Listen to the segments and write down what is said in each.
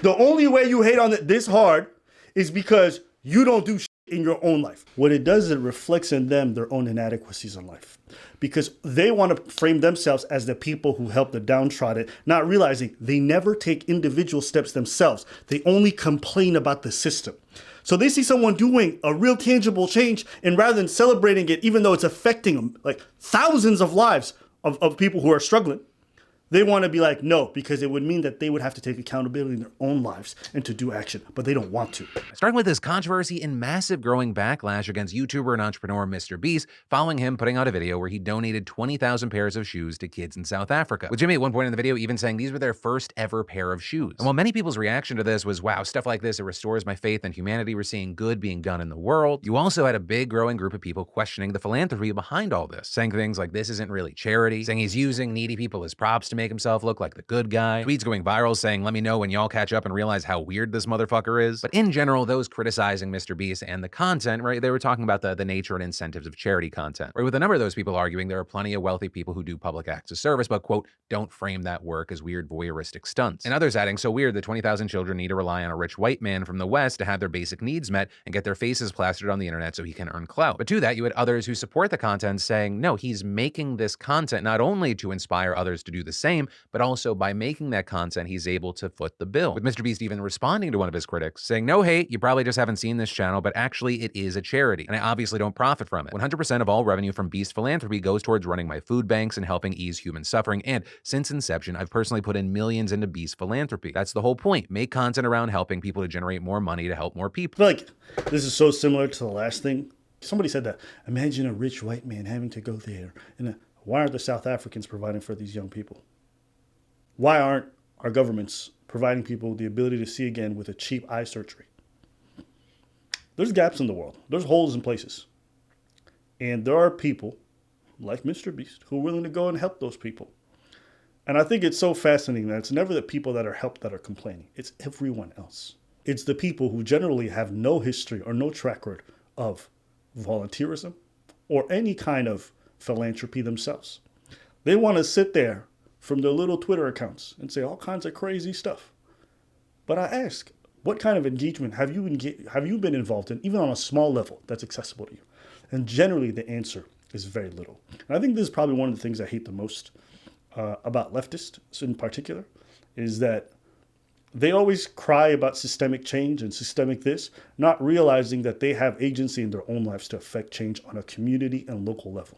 The only way you hate on it this hard is because you don't do shit in your own life. What it does is it reflects in them their own inadequacies in life. Because they want to frame themselves as the people who help the downtrodden, not realizing they never take individual steps themselves. They only complain about the system. So they see someone doing a real tangible change, and rather than celebrating it, even though it's affecting them, like thousands of lives of people who are struggling, they want to be like, no, because it would mean that they would have to take accountability in their own lives and to do action, but they don't want to. Starting with this controversy and massive growing backlash against YouTuber and entrepreneur MrBeast, following him putting out a video where he donated 20,000 pairs of shoes to kids in South Africa, with Jimmy at one point in the video even saying these were their first ever pair of shoes. And while many people's reaction to this was, wow, stuff like this, it restores my faith in humanity, we're seeing good being done in the world, you also had a big growing group of people questioning the philanthropy behind all this, saying things like this isn't really charity, saying he's using needy people as props to make himself look like the good guy, tweets going viral saying, let me know when y'all catch up and realize how weird this motherfucker is. But in general, those criticizing MrBeast and the content, right, they were talking about the nature and incentives of charity content, right, with a number of those people arguing there are plenty of wealthy people who do public acts of service, but quote, don't frame that work as weird voyeuristic stunts. And others adding, so weird that 20,000 children need to rely on a rich white man from the West to have their basic needs met and get their faces plastered on the internet so he can earn clout. But to that, you had others who support the content saying, no, he's making this content not only to inspire others to do the same, but also by making that content, he's able to foot the bill. With MrBeast even responding to one of his critics, saying, no hate, you probably just haven't seen this channel, but actually it is a charity, and I obviously don't profit from it. 100% of all revenue from Beast philanthropy goes towards running my food banks and helping ease human suffering, and since inception, I've personally put in millions into Beast philanthropy. That's the whole point. Make content around helping people to generate more money to help more people. Like, this is so similar to the last thing. Somebody said that, imagine a rich white man having to go there, and why aren't the South Africans providing for these young people? Why aren't our governments providing people the ability to see again with a cheap eye surgery? There's gaps in the world. There's holes in places. And there are people like MrBeast who are willing to go and help those people. And I think it's so fascinating that it's never the people that are helped that are complaining. It's everyone else. It's the people who generally have no history or no track record of volunteerism or any kind of philanthropy themselves. They want to sit there from their little Twitter accounts and say all kinds of crazy stuff. But I ask, what kind of engagement have you been involved in, even on a small level that's accessible to you? And generally the answer is very little. And I think this is probably one of the things I hate the most about leftists in particular, is that they always cry about systemic change and systemic this, not realizing that they have agency in their own lives to affect change on a community and local level.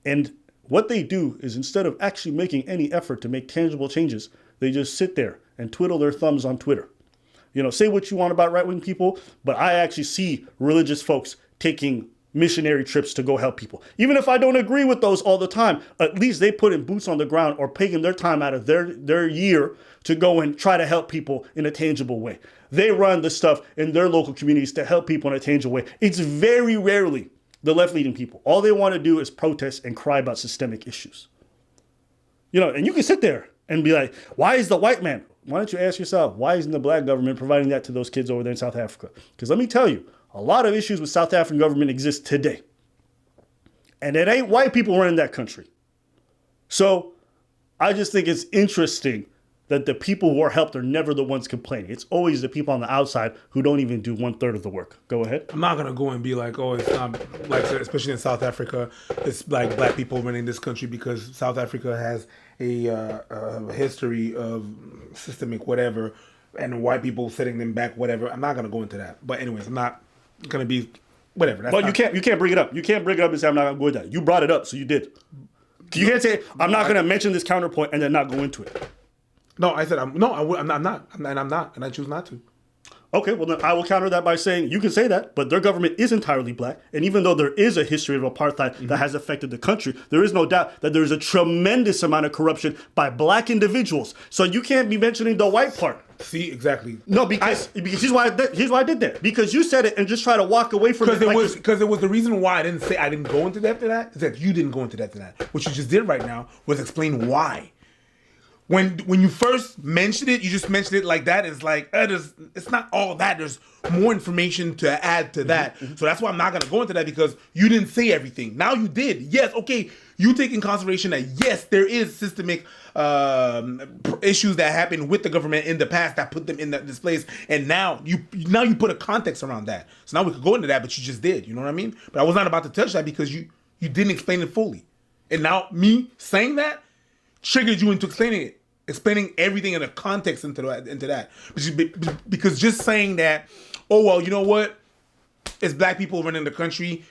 And what they do is, instead of actually making any effort to make tangible changes, they just sit there and twiddle their thumbs on Twitter. You know, say what you want about right-wing people, but I actually see religious folks taking missionary trips to go help people. Even if I don't agree with those all the time, at least they put in boots on the ground or taking their time out of their year to go and try to help people in a tangible way. They run the stuff in their local communities to help people in a tangible way. It's very rarely the left-leaning people. All they want to do is protest and cry about systemic issues. You know, and you can sit there and be like, why is the white man? Why don't you ask yourself, why isn't the black government providing that to those kids over there in South Africa? Because let me tell you, a lot of issues with South African government exist today. And it ain't white people running that country. So I just think it's interesting that the people who are helped are never the ones complaining. It's always the people on the outside who don't even do 1/3 of the work. Go ahead. I'm not gonna go and be like, oh, it's not like, especially in South Africa, it's like black people running this country, because South Africa has a history of systemic whatever, and white people setting them back, whatever. I'm not gonna go into that. But anyways, I'm not gonna be whatever. That's but you can't bring it up. You can't bring it up and say I'm not gonna go into that. You brought it up, so you did. You can't say I'm not gonna mention this counterpoint and then not go into it. No, I said I'm not, and I choose not to. Okay, well then I will counter that by saying you can say that, but their government is entirely black, and even though there is a history of apartheid that has affected the country, there is no doubt that there is a tremendous amount of corruption by black individuals. So you can't be mentioning the white part. See, exactly. No, because here's why I did that. Because you said it and just try to walk away from it. Because it was the reason why I didn't go into depth to that. Is that you didn't go into depth to that. What you just did right now was explain why. when you first mentioned it, you just mentioned it like that. It's like it's not all that. There's more information to add to that. So that's why I'm not gonna go into that, because you didn't say everything. Now you did. Yes, okay. You take in consideration that yes, there is systemic issues that happened with the government in the past that put them in this place, and now you put a context around that. So now we could go into that, but you just did. You know what I mean? But I was not about to touch that because you didn't explain it fully, and now me saying that triggered you into explaining everything in a context into that. Because just saying that, oh well, you know what, it's black people running the country,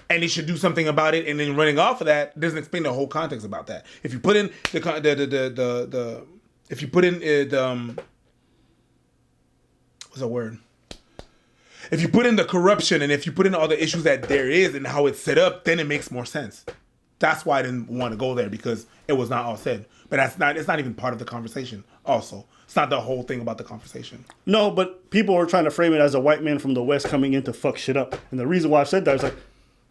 and they should do something about it, and then running off of that doesn't explain the whole context about that. If you put in what's the word? If you put in the corruption, and if you put in all the issues that there is and how it's set up, then it makes more sense. That's why I didn't want to go there, because it was not all said. But it's not even part of the conversation. Also, it's not the whole thing about the conversation. No, but people are trying to frame it as a white man from the West coming in to fuck shit up. And the reason why I said that is like,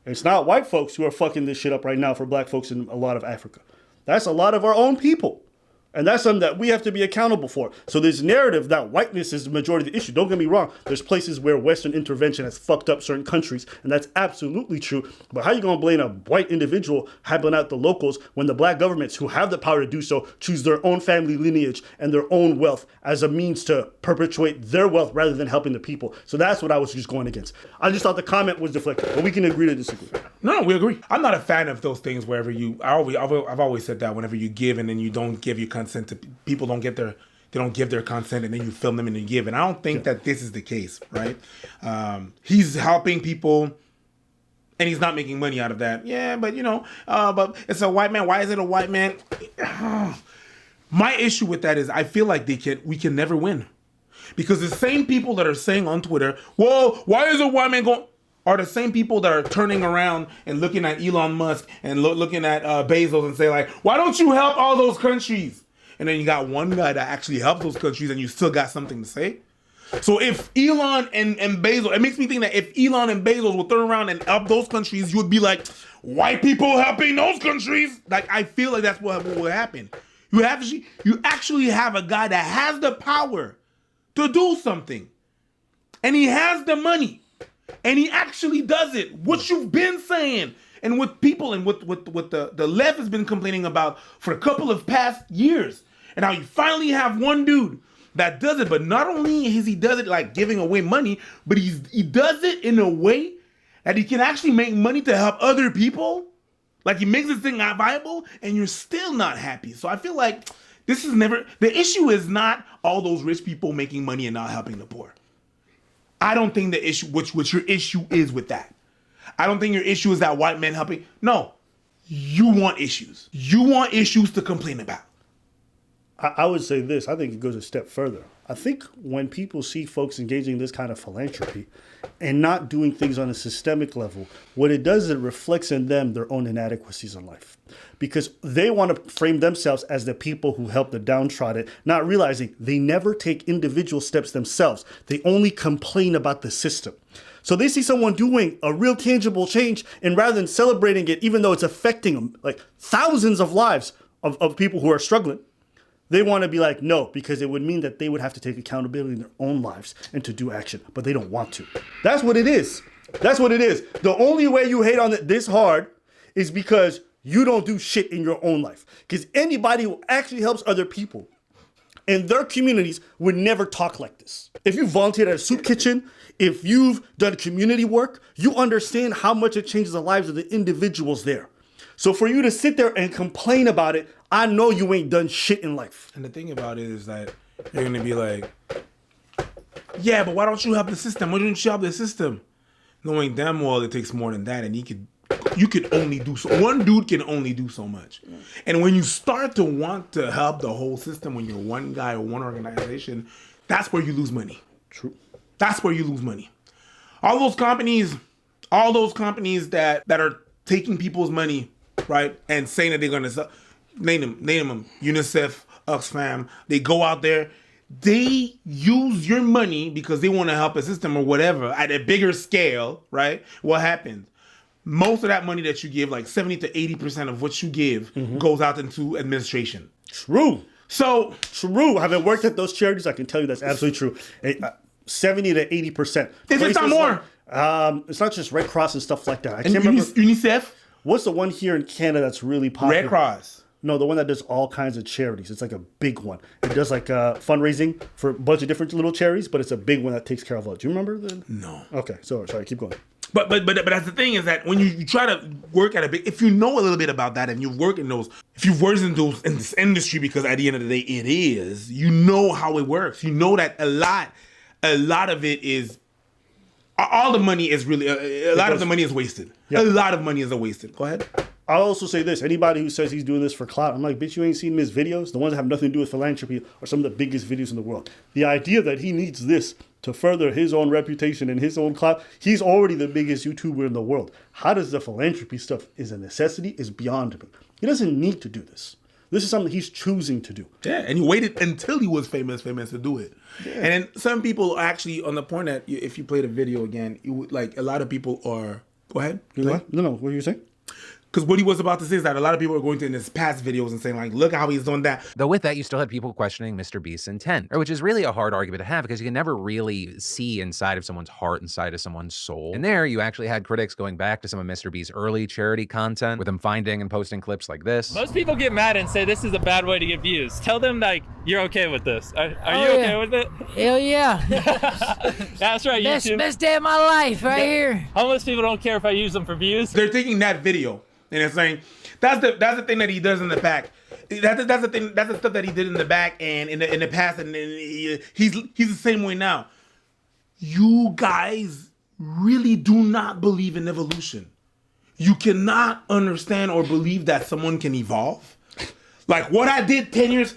it's not white folks who are fucking this shit up right now for black folks in a lot of Africa. That's a lot of our own people. And that's something that we have to be accountable for. So this narrative that whiteness is the majority of the issue, don't get me wrong. There's places where Western intervention has fucked up certain countries, and that's absolutely true. But how you going to blame a white individual helping out the locals when the black governments who have the power to do so choose their own family lineage and their own wealth as a means to perpetuate their wealth rather than helping the people? So that's what I was just going against. I just thought the comment was deflected, but we can agree to disagree. No, we agree. I'm not a fan of those things wherever I've always said that whenever you give and then you don't give your consent to people, they don't give their consent, and then you film them and you give. And I don't think that this is the case, right? He's helping people and he's not making money out of that. Yeah, but but it's a white man. Why is it a white man? My issue with that is I feel like we can never win. Because the same people that are saying on Twitter, well, why is a white man going, are the same people that are turning around and looking at Elon Musk and looking at Bezos and say like, why don't you help all those countries? And then you got one guy that actually helps those countries and you still got something to say. So if Elon and Bezos, it makes me think that if Elon and Bezos will turn around and help those countries, you would be like, white people helping those countries? Like, I feel like that's what will happen. You actually have a guy that has the power to do something. And he has the money. And he actually does it. What you've been saying. And what people and what the left has been complaining about for a couple of past years. And now you finally have one dude that does it. But not only is he does it like giving away money, but he does it in a way that he can actually make money to help other people. Like he makes this thing not viable and you're still not happy. So I feel like the issue is not all those rich people making money and not helping the poor. I don't think the issue, what your issue is with that. I don't think your issue is that white men helping. No, you want issues. You want issues to complain about. I would say this. I think it goes a step further. I think when people see folks engaging in this kind of philanthropy and not doing things on a systemic level, what it does is it reflects in them their own inadequacies in life. Because they want to frame themselves as the people who help the downtrodden, not realizing they never take individual steps themselves. They only complain about the system. So they see someone doing a real tangible change, and rather than celebrating it, even though it's affecting them, like thousands of lives of people who are struggling, they want to be like, no, because it would mean that they would have to take accountability in their own lives and to do action, but they don't want to. That's what it is. That's what it is. The only way you hate on it this hard is because you don't do shit in your own life. Because anybody who actually helps other people in their communities would never talk like this. If you volunteered at a soup kitchen, if you've done community work, you understand how much it changes the lives of the individuals there. So for you to sit there and complain about it, I know you ain't done shit in life. And the thing about it is that you're going to be like, yeah, but why don't you help the system? Why don't you help the system? Knowing damn well it takes more than that, and you could only do so. One dude can only do so much. And when you start to want to help the whole system, when you're one guy or one organization, that's where you lose money. True. That's where you lose money. All those companies that are taking people's money, right, and saying that they're going to name them, UNICEF, Oxfam, they go out there, they use your money because they want to help a system or whatever at a bigger scale, right? What happens? Most of that money that you give, like 70 to 80% of what you give, goes out into administration. True. So True. Having worked at those charities, I can tell you that's absolutely true. 70 to 80%. Is it not more? It's not just Red Cross and stuff like that. I can't remember. UNICEF? What's the one here in Canada that's really popular? Red Cross. No, the one that does all kinds of charities. It's like a big one. It does like fundraising for a bunch of different little charities, but it's a big one that takes care of all. Do you remember that? No. Okay, sorry, keep going. But that's the thing is that when you try to work at a big, if you know a little bit about that and you work in those, if you've worked in this industry, because at the end of the day it is, you know how it works. You know that a lot of it is, all the money is really, a lot of the money is wasted. Yeah. A lot of money is wasted. Go ahead. I'll also say this. Anybody who says he's doing this for clout, I'm like, bitch, you ain't seen his videos? The ones that have nothing to do with philanthropy are some of the biggest videos in the world. The idea that he needs this to further his own reputation and his own clout, he's already the biggest YouTuber in the world. How does the philanthropy stuff is a necessity is beyond me. He doesn't need to do this. This is something he's choosing to do. Yeah, and he waited until he was famous to do it. Yeah. And then some people actually, on the point that if you play the video again, you would, like, a lot of people are... Go ahead. What? No, what were you saying? Because what he was about to say is that a lot of people are going to in his past videos and saying, like, look how he's doing that. Though with that, you still had people questioning MrBeast's intent, which is really a hard argument to have because you can never really see inside of someone's heart, inside of someone's soul. And there, you actually had critics going back to some of MrBeast's early charity content, with him finding and posting clips like this. Most people get mad and say this is a bad way to get views. Tell them, like, you're okay with this. Are you okay with it? Hell yeah. That's right, YouTube. Best day of my life right here. Homeless people don't care if I use them for views. They're taking that video and they're saying that's the thing that he does in the back. That's the thing. That's the stuff that he did in the back and in the past, and he's the same way now. You guys really do not believe in evolution. You cannot understand or believe that someone can evolve. Like what I did 10 years.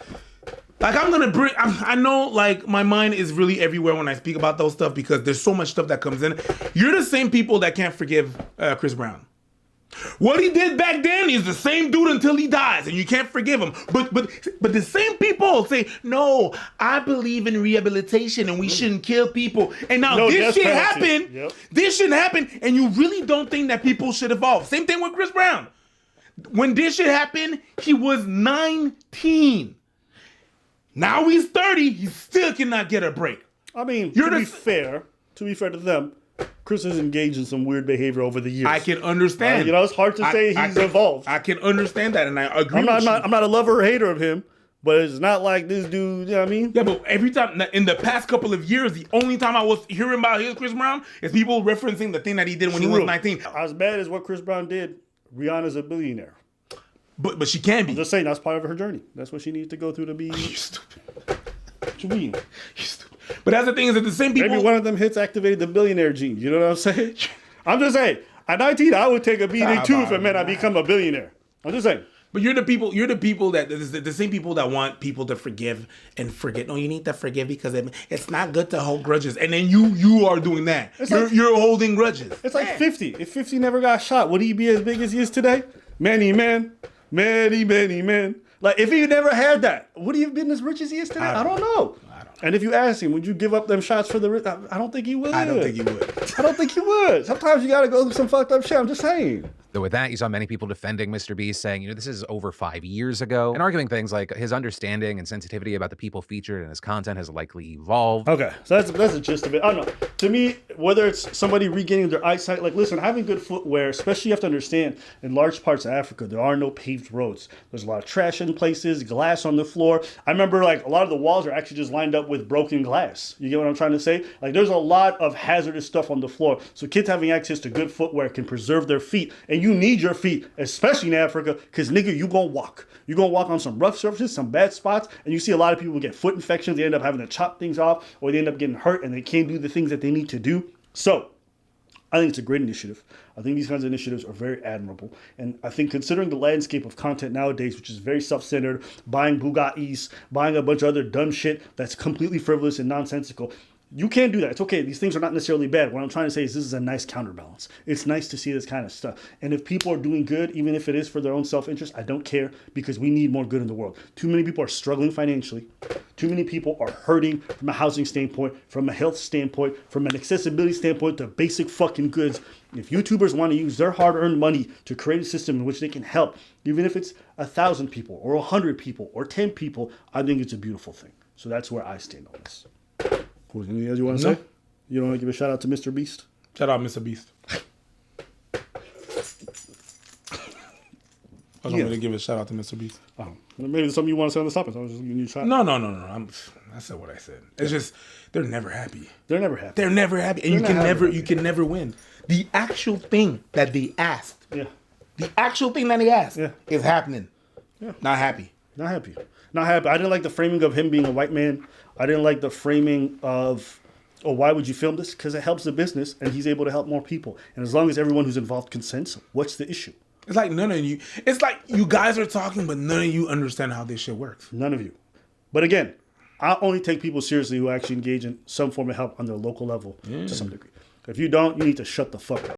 Like I know like my mind is really everywhere when I speak about those stuff because there's so much stuff that comes in. You're the same people that can't forgive Chris Brown. What he did back then is the same dude until he dies, and you can't forgive him. But the same people say, no, I believe in rehabilitation and we shouldn't kill people. And now this shit happened. Yep. This shouldn't happen, and you really don't think that people should evolve. Same thing with Chris Brown. When this shit happened, he was 19. Now he's 30. He still cannot get a break. I mean, to be fair to them, Chris has engaged in some weird behavior over the years. I can understand. It's hard to say he's evolved. I can understand that, and I agree I'm not a lover or hater of him, but it's not like this dude, you know what I mean? Yeah, but every time, in the past couple of years, the only time I was hearing about his Chris Brown is people referencing the thing that he did when he was 19. As bad as what Chris Brown did, Rihanna's a billionaire. But she can be. I'm just saying, that's part of her journey. That's what she needs to go through to be... You stupid. What you mean? You stupid. But that's the thing is that the same people... Maybe one of them hits activated the billionaire gene. You know what I'm saying? I'm just saying. At 19, I would take a beating too if it meant I become a billionaire. I'm just saying. But you're the people that the same people that want people to forgive and forget. No, you need to forgive because it's not good to hold grudges. And then you are doing that. You're holding grudges. It's like 50. If 50 never got shot, would he be as big as he is today? Many men. Like if he never had that, would he have been as rich as he is today? I don't know. And if you ask him, would you give up them shots for the rich? I don't think he would. I don't think he would. I don't think he would. Sometimes you got to go through some fucked up shit. I'm just saying. Though with that, you saw many people defending MrBeast, saying, this is over 5 years ago, and arguing things like his understanding and sensitivity about the people featured in his content has likely evolved. Okay, so that's the gist of it. I don't know. To me, whether it's somebody regaining their eyesight, like, listen, having good footwear, especially you have to understand, in large parts of Africa, there are no paved roads. There's a lot of trash in places, glass on the floor. I remember, like, a lot of the walls are actually just lined up with broken glass. You get what I'm trying to say? Like, there's a lot of hazardous stuff on the floor. So kids having access to good footwear can preserve their feet, and you need your feet, especially in Africa, because nigga, you gonna walk. You gonna walk on some rough surfaces, some bad spots, and you see a lot of people get foot infections. They end up having to chop things off, or they end up getting hurt, and they can't do the things that they need to do. So, I think it's a great initiative. I think these kinds of initiatives are very admirable. And I think considering the landscape of content nowadays, which is very self-centered, buying Bugattis, buying a bunch of other dumb shit that's completely frivolous and nonsensical, You can do that. It's okay. These things are not necessarily bad. What I'm trying to say is this is a nice counterbalance. It's nice to see this kind of stuff. And if people are doing good, even if it is for their own self-interest, I don't care because we need more good in the world. Too many people are struggling financially. Too many people are hurting from a housing standpoint, from a health standpoint, from an accessibility standpoint to basic fucking goods. If YouTubers want to use their hard-earned money to create a system in which they can help, even if it's 1,000 people or 100 people or 10 people, I think it's a beautiful thing. So that's where I stand on this. Anything else you want to say? You don't want to give a shout out to MrBeast? Shout out, MrBeast. I was going to give a shout out to MrBeast. Oh, maybe there's something you want to say on this topic. So I was just giving you a shout. No. I said what I said. It's just they're never happy. They're never happy. They're never happy, and you can never win. The actual thing that they asked, Yeah. is happening. Yeah. Not happy. Not happy. Not happy. I didn't like the framing of him being a white man. I didn't like the framing of, oh, why would you film this? Because it helps the business, and he's able to help more people. And as long as everyone who's involved consents, what's the issue? It's like none of you. It's like you guys are talking, but none of you understand how this shit works. None of you. But again, I only take people seriously who actually engage in some form of help on their local level to some degree. If you don't, you need to shut the fuck up.